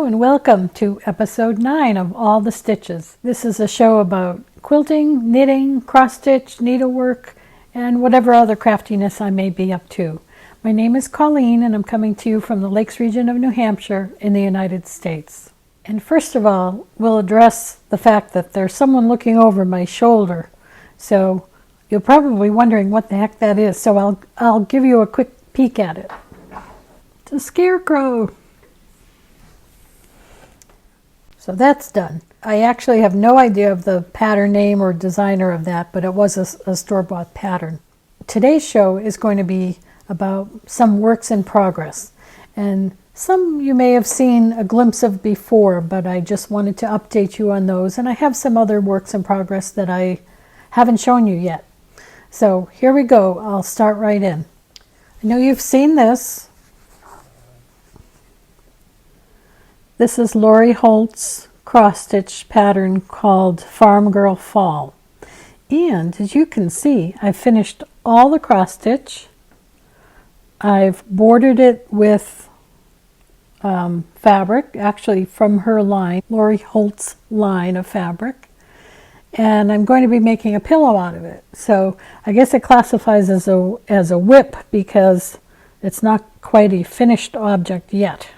Hello and welcome to episode 9 of All the Stitches. This is a show about quilting, knitting, cross-stitch, needlework, and whatever other craftiness I may be up to. My name is Colleen and I'm coming to you from the Lakes region of New Hampshire in the United States. And first of all, we'll address the fact that there's someone looking over my shoulder. So you're probably wondering what the heck that is, so I'll give you a quick peek at it. It's a scarecrow. So that's done. I actually have no idea of the pattern name or designer of that, but it was a store-bought pattern. Today's show is going to be about some works in progress. And some you may have seen a glimpse of before, but I just wanted to update you on those. And I have some other works in progress that I haven't shown you yet. So here we go. I'll start right in. I know you've seen this. This is Lori Holt's cross-stitch pattern called Farm Girl Fall. And as you can see, I've finished all the cross-stitch. I've bordered it with fabric, actually from her line, Lori Holt's line of fabric. And I'm going to be making a pillow out of it. So I guess it classifies as a whip because it's not quite a finished object yet.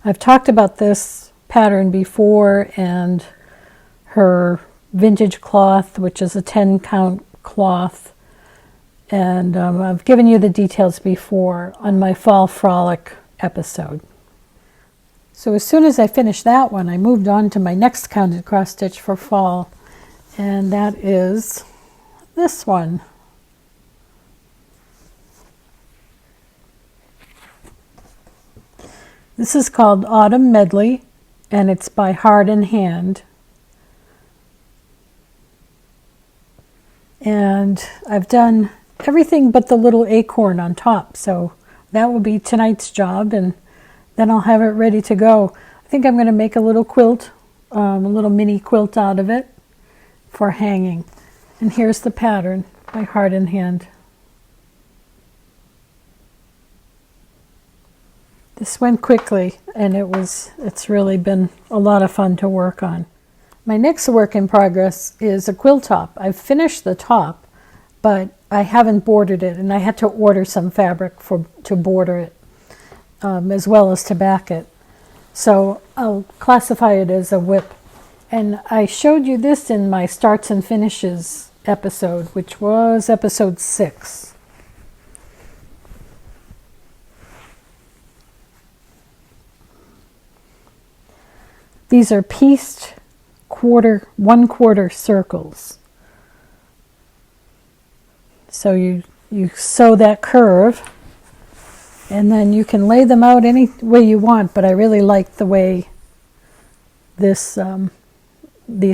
I've talked about this pattern before and her vintage cloth, which is a 10-count cloth. And I've given you the details before on my Fall Frolic episode. So as soon as I finished that one, I moved on to my next counted cross stitch for fall. And that is this one. This is called Autumn Medley, and it's by Heart and Hand. And I've done everything but the little acorn on top, so that will be tonight's job, and then I'll have it ready to go. I think I'm going to make a little quilt, a little mini quilt out of it for hanging. And here's the pattern by Heart and Hand. This went quickly, and it's really been a lot of fun to work on. My next work in progress is a quilt top. I've finished the top, but I haven't bordered it, and I had to order some fabric to border it, as well as to back it. So I'll classify it as a whip. And I showed you this in my Starts and Finishes episode, which was episode 6. These are pieced 1/4 circles. So you sew that curve, and then you can lay them out any way you want, but I really like the way these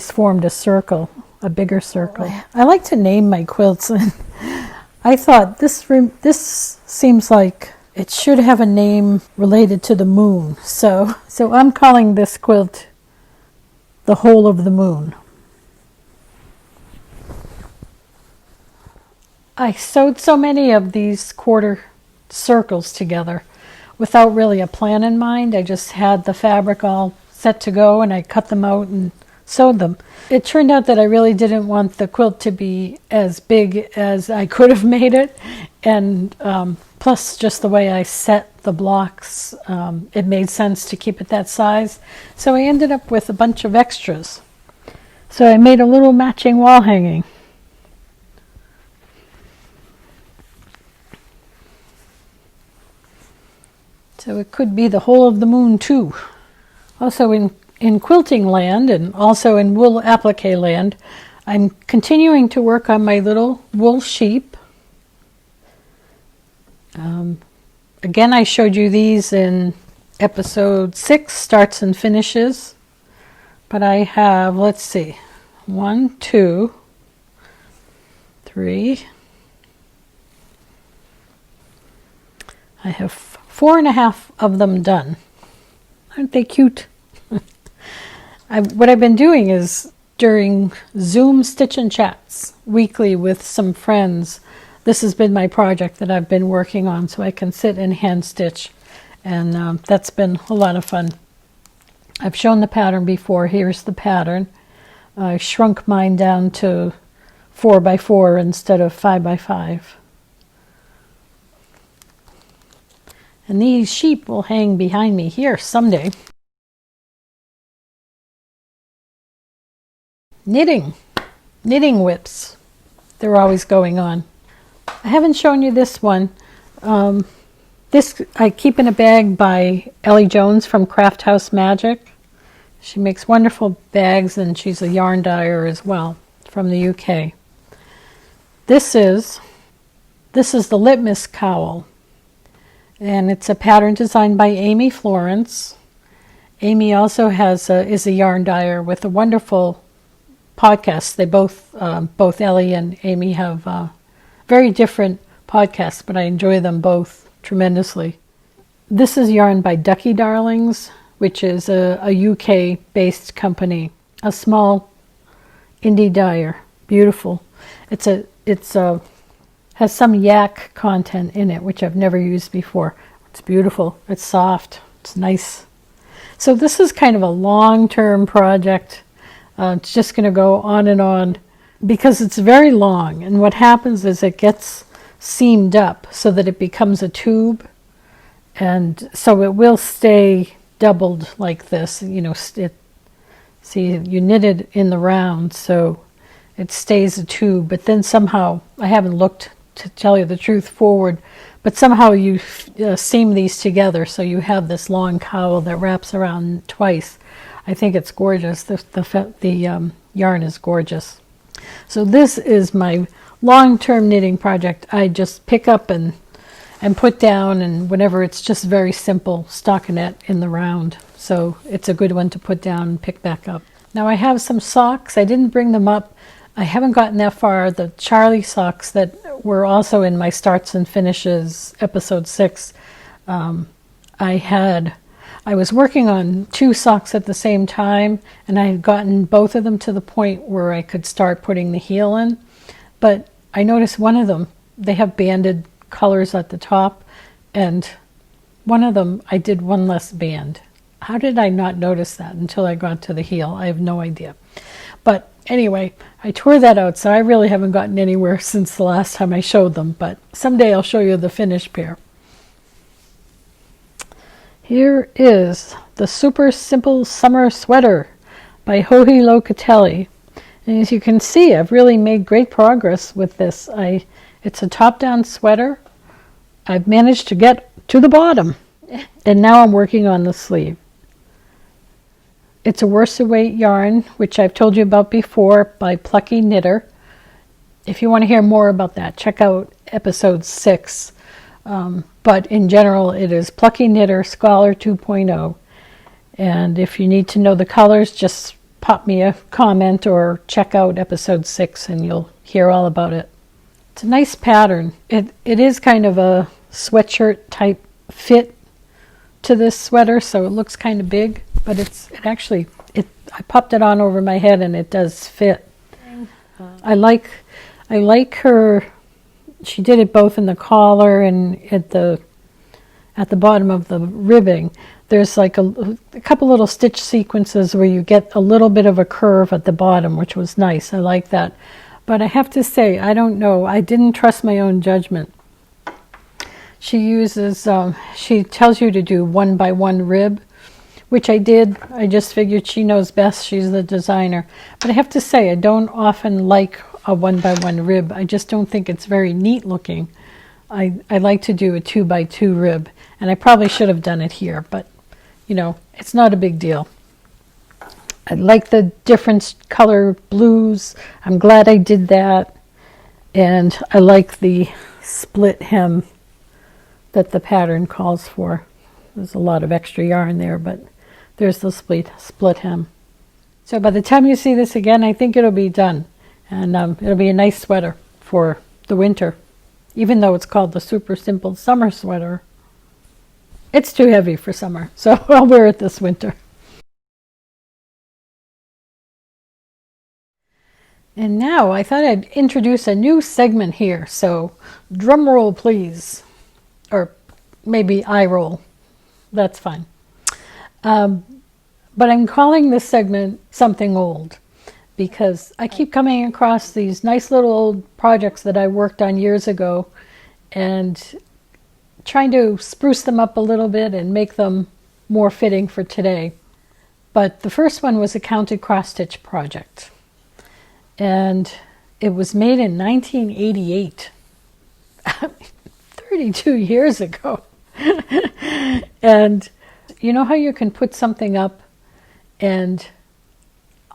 formed a circle, a bigger circle. I like to name my quilts, and I thought this seems like it should have a name related to the moon. So I'm calling this quilt The Whole of the Moon. I sewed so many of these quarter circles together without really a plan in mind. I just had the fabric all set to go, and I cut them out and sewed them. It turned out that I really didn't want the quilt to be as big as I could have made it, and plus just the way I set the blocks, it made sense to keep it that size. So I ended up with a bunch of extras. So I made a little matching wall hanging. So it could be the whole of the moon too. Also in quilting land, and also in wool applique land, I'm continuing to work on my little wool sheep. Again, I showed you these in episode 6, Starts and Finishes. But I have, let's see, 1, 2, 3. I have 4.5 of them done. Aren't they cute? What I've been doing is during Zoom stitch and chats weekly with some friends, this has been my project that I've been working on, so I can sit and hand stitch, and that's been a lot of fun. I've shown the pattern before. Here's the pattern. I shrunk mine down to 4 by 4 instead of 5 by 5. And these sheep will hang behind me here someday. Knitting whips. They're always going on. I haven't shown you this one. This I keep in a bag by Ellie Jones from Craft House Magic. She makes wonderful bags, and she's a yarn dyer as well from the UK. This is the Litmus cowl, and it's a pattern designed by Amy Florence. Amy also is a yarn dyer with a wonderful podcast. They both Ellie and Amy have very different podcasts, but I enjoy them both tremendously. This is yarn by Ducky Darlings, which is a UK-based company, a small indie dyer. Beautiful. It's has some yak content in it, which I've never used before. It's beautiful. It's soft. It's nice. So this is kind of a long-term project. It's just going to go on and on because it's very long. And what happens is it gets seamed up so that it becomes a tube, and so it will stay doubled like this. You know, see, you knit it in the round so it stays a tube, but then somehow, I haven't looked to tell you the truth forward, but somehow you seam these together so you have this long cowl that wraps around twice. I think it's gorgeous. The yarn is gorgeous. So this is my long-term knitting project. I just pick up and put down, and whenever it's just very simple stockinette in the round. So it's a good one to put down and pick back up. Now I have some socks. I didn't bring them up. I haven't gotten that far. The Charlie socks that were also in my Starts and Finishes episode 6. I was working on 2 socks at the same time, and I had gotten both of them to the point where I could start putting the heel in. But I noticed one of them, they have banded colors at the top, and one of them I did one less band. How did I not notice that until I got to the heel? I have no idea. But anyway, I tore that out, so I really haven't gotten anywhere since the last time I showed them, but someday I'll show you the finished pair. Here is the Super Simple Summer Sweater by Joji Locatelli. And as you can see, I've really made great progress with this. It's a top-down sweater. I've managed to get to the bottom, and now I'm working on the sleeve. It's a worsted weight yarn, which I've told you about before, by Plucky Knitter. If you want to hear more about that, check out episode 6. But in general, it is Plucky Knitter Scholar 2.0. And if you need to know the colors, just pop me a comment or check out episode 6 and you'll hear all about it. It's a nice pattern. It is kind of a sweatshirt type fit to this sweater, so it looks kind of big, but I popped it on over my head and it does fit. I like her. She did it both in the collar and at the bottom of the ribbing. There's like a couple little stitch sequences where you get a little bit of a curve at the bottom, which was nice. I like that. But I have to say, I don't know. I didn't trust my own judgment. She tells you to do 1 by 1 rib, which I did. I just figured she knows best. She's the designer. But I have to say, I don't often like a 1 by 1 rib. I just don't think it's very neat looking. I like to do a 2 by 2 rib, and I probably should have done it here, but you know, it's not a big deal. I like the different color blues. I'm glad I did that. And I like the split hem that the pattern calls for. There's a lot of extra yarn there, but there's the split hem. So by the time you see this again, I think it'll be done. And it'll be a nice sweater for the winter. Even though it's called the Super Simple Summer Sweater, it's too heavy for summer, so I'll wear it this winter. And now I thought I'd introduce a new segment here, so drum roll please. Or maybe eye roll, that's fine. But I'm calling this segment Something Old because I keep coming across these nice little old projects that I worked on years ago and trying to spruce them up a little bit and make them more fitting for today. But the first one was a counted cross-stitch project. And it was made in 1988, 32 years ago. And you know how you can put something up and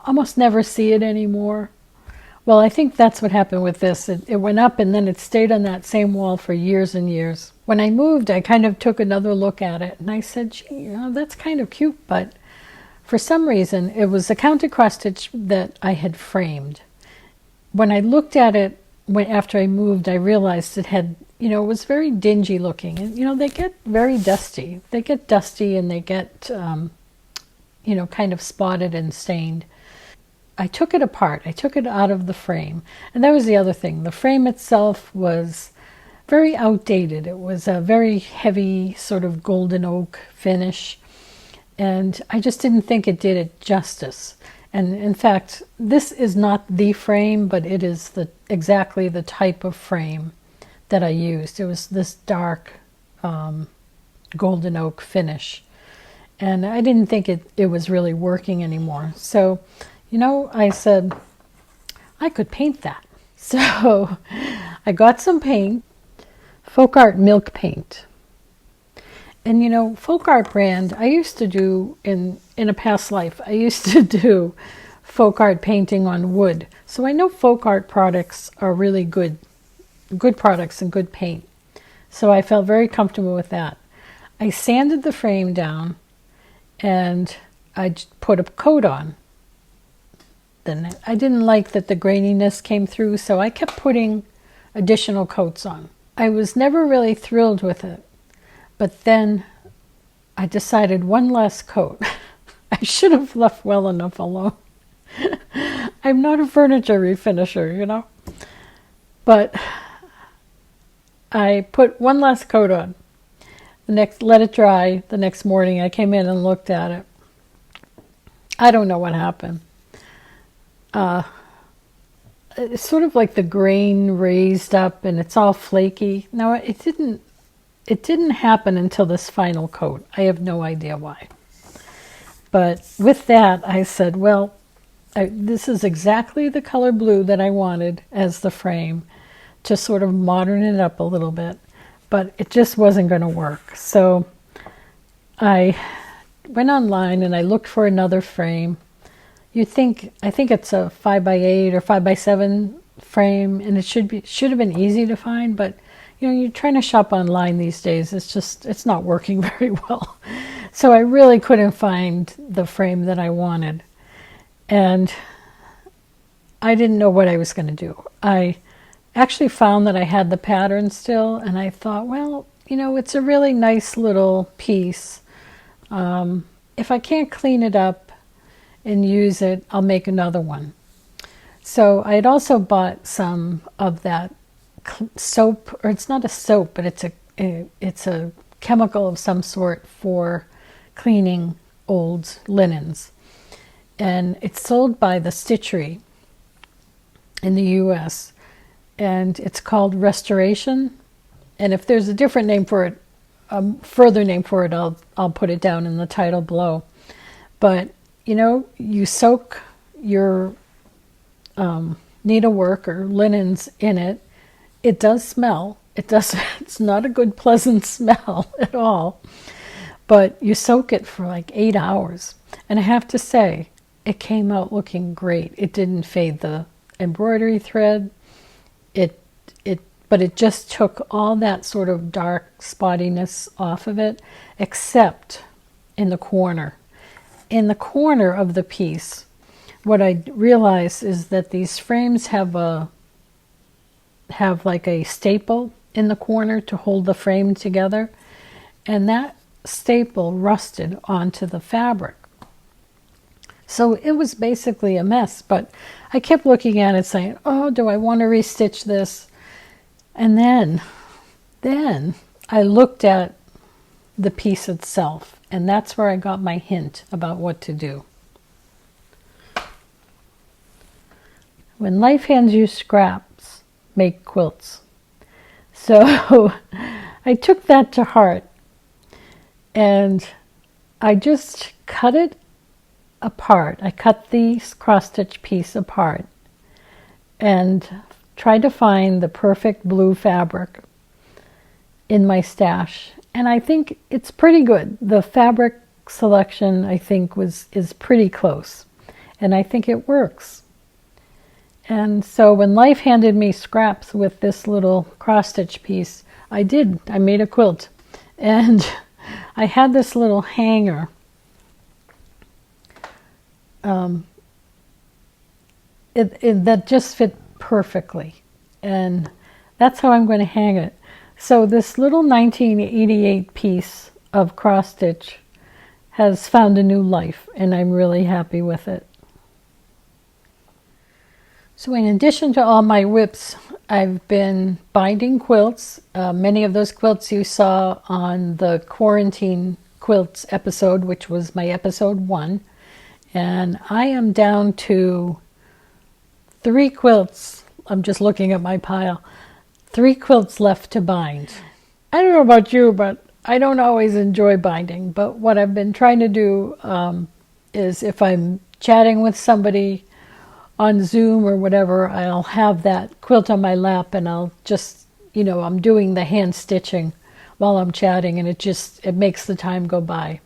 almost never see it anymore? Well, I think that's what happened with this. It went up and then it stayed on that same wall for years and years. When I moved, I kind of took another look at it and I said, gee, that's kind of cute, but for some reason, it was a counted cross stitch that I had framed. When I looked at it after I moved, I realized it had, it was very dingy looking. And, they get very dusty. They get dusty and they get, kind of spotted and stained. I took it apart. I took it out of the frame. And that was the other thing. The frame itself was very outdated. It was a very heavy sort of golden oak finish. And I just didn't think it did it justice. And in fact, this is not the frame, but it is exactly the type of frame that I used. It was this dark golden oak finish. And I didn't think it was really working anymore. So, I said, I could paint that. So I got some paint, Folk Art Milk Paint. And Folk Art brand, I used to do, in a past life, I used to do folk art painting on wood. So I know folk art products are really good products and good paint. So I felt very comfortable with that. I sanded the frame down and I put a coat on. Then I didn't like that the graininess came through, so I kept putting additional coats on. I was never really thrilled with it, but then I decided one last coat. I should have left well enough alone. I'm not a furniture refinisher, But I put one last coat on. Let it dry. The next morning I came in and looked at it. I don't know what happened. It's sort of like the grain raised up and it's all flaky. Now it didn't happen until this final coat. I have no idea why. But with that, I said, well, this is exactly the color blue that I wanted as the frame to sort of modern it up a little bit. But it just wasn't going to work. So I went online and I looked for another frame. I think it's a 5x8 or 5x7 frame, and it should have been easy to find, but you're trying to shop online these days. It's not working very well. So I really couldn't find the frame that I wanted. And I didn't know what I was going to do. I actually found that I had the pattern still, and I thought, well, it's a really nice little piece. If I can't clean it up and use it, I'll make another one. So I had also bought some of that soap, or it's not a soap, but it's a chemical of some sort for cleaning old linens. And it's sold by the Stitchery in the US, and it's called Restoration. And if there's a different name for it, a further name for it, I'll put it down in the title below. But you soak your needlework or linens in it. It does smell. It's not a good, pleasant smell at all. But you soak it for like 8 hours. And I have to say, it came out looking great. It didn't fade the embroidery thread. But it just took all that sort of dark spottiness off of it, except in the corner. In the corner of the piece, what I realized is that these frames have like a staple in the corner to hold the frame together, and that staple rusted onto the fabric. So it was basically a mess, but I kept looking at it saying, oh, do I want to restitch this? And then I looked at the piece itself, And that's where I got my hint about what to do. When life hands you scraps, make quilts. So I took that to heart, and I just cut it apart. I cut the cross-stitch piece apart and tried to find the perfect blue fabric in my stash. And I think it's pretty good. The fabric selection, I think, is pretty close. And I think it works. And so when life handed me scraps with this little cross-stitch piece, I made a quilt. And I had this little hanger that just fit perfectly. And that's how I'm going to hang it. So this little 1988 piece of cross stitch has found a new life, and I'm really happy with it. So in addition to all my whips, I've been binding quilts. Many of those quilts you saw on the quarantine quilts episode, which was my episode 1. And I am down to 3 quilts. I'm just looking at my pile. 3 quilts left to bind. I don't know about you, but I don't always enjoy binding. But what I've been trying to do is if I'm chatting with somebody on Zoom or whatever, I'll have that quilt on my lap and I'll just, I'm doing the hand stitching while I'm chatting, and it makes the time go by.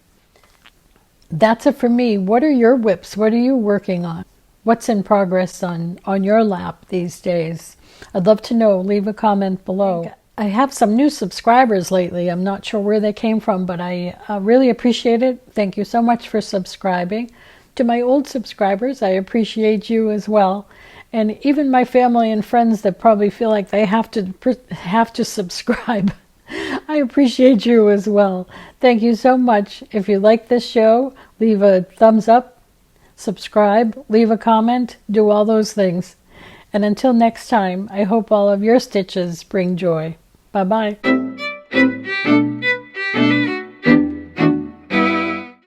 That's it for me. What are your whips? What are you working on? What's in progress on your lap these days? I'd love to know. Leave a comment below. I have some new subscribers lately. I'm not sure where they came from, but I really appreciate it. Thank you so much for subscribing. To my old subscribers, I appreciate you as well. And even my family and friends that probably feel like they have to subscribe. I appreciate you as well. Thank you so much. If you like this show, leave a thumbs up, subscribe, leave a comment, do all those things. And until next time, I hope all of your stitches bring joy. Bye-bye.